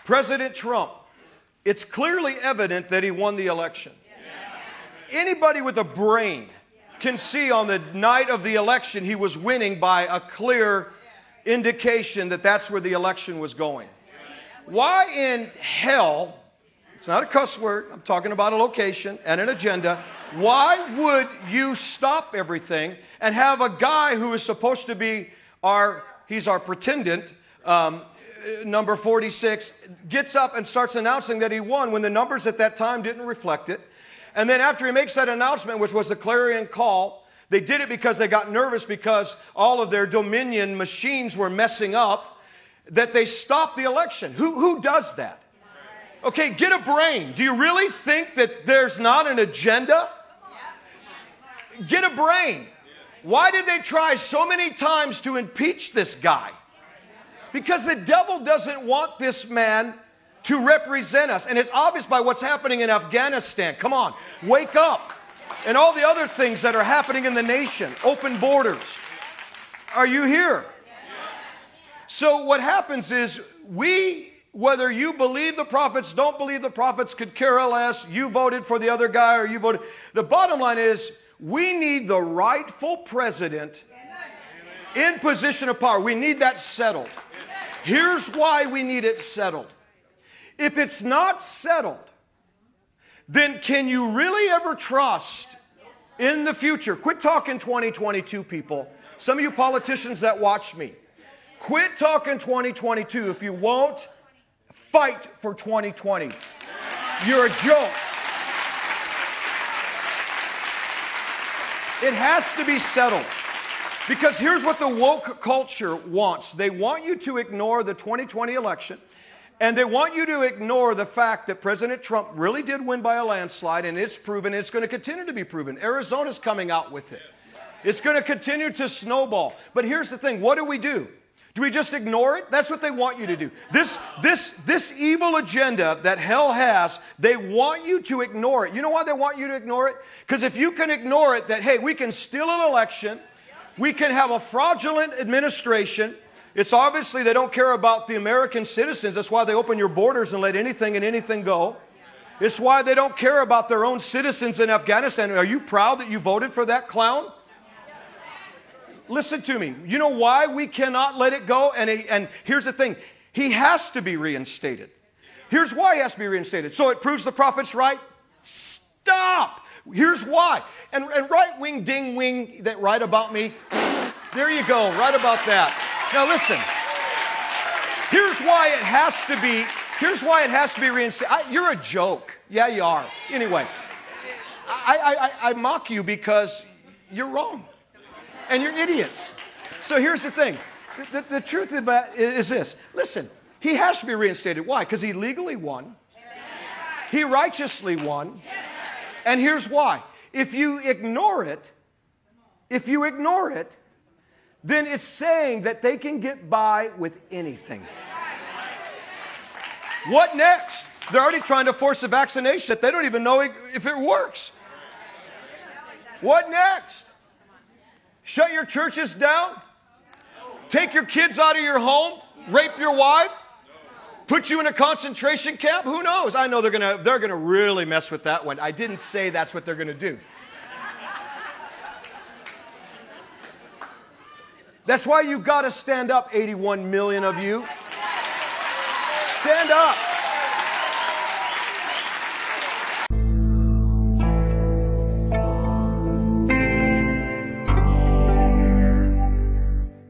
President Trump, it's clearly evident that he won the election. Anybody with a brain can see on the night of the election he was winning by a clear indication that that's where the election was going. Why in hell, it's not a cuss word, I'm talking about a location and an agenda, why would you stop everything and have a guy who is supposed to be he's our pretendant, number 46, gets up and starts announcing that he won when the numbers at that time didn't reflect it. And then after he makes that announcement, which was the clarion call, they did it because they got nervous because all of their Dominion machines were messing up, that they stopped the election. Who does that? Okay, get a brain. Do you really think that there's not an agenda? Get a brain. Why did they try so many times to impeach this guy? Because the devil doesn't want this man to represent us. And it's obvious by what's happening in Afghanistan. Come on, wake up. And all the other things that are happening in the nation. Open borders. Are you here? So what happens is whether you believe the prophets, don't believe the prophets, could care less. You voted for the other guy or you voted. The bottom line is we need the rightful president in position of power. We need that settled. Here's why we need it settled. If it's not settled, then can you really ever trust in the future? Quit talking 2022, people. Some of you politicians that watch me, quit talking 2022 if you won't fight for 2020. You're a joke. It has to be settled. Because here's what the woke culture wants. They want you to ignore the 2020 election. And they want you to ignore the fact that President Trump really did win by a landslide, and it's proven, it's going to continue to be proven. Arizona's coming out with it. It's going to continue to snowball. But here's the thing, what do? Do we just ignore it? That's what they want you to do. This evil agenda that hell has, they want you to ignore it. You know why they want you to ignore it? Because if you can ignore it, that, hey, we can steal an election, we can have a fraudulent administration. It's obviously they don't care about the American citizens. That's why they open your borders and let anything and anything go. It's why they don't care about their own citizens in Afghanistan. Are you proud that you voted for that clown? Listen to me. You know why we cannot let it go? And here's the thing. He has to be reinstated. Here's why he has to be reinstated. So it proves the prophet's right? Stop. Here's why. And right-wing ding-wing that write about me, there you go, right about that. Now listen, here's why it has to be reinstated. You're a joke. Yeah, you are. Anyway, I mock you because you're wrong. And you're idiots. So here's the thing. The truth about it is this. Listen, he has to be reinstated. Why? Because he legally won. He righteously won. And here's why. If you ignore it, then it's saying that they can get by with anything. What next? They're already trying to force a vaccination that they don't even know if it works. What next? Shut your churches down? Take your kids out of your home? Rape your wife? Put you in a concentration camp? Who knows? I know they're gonna really mess with that one. I didn't say that's what they're gonna do. That's why you've got to stand up, 81 million of you. Stand up.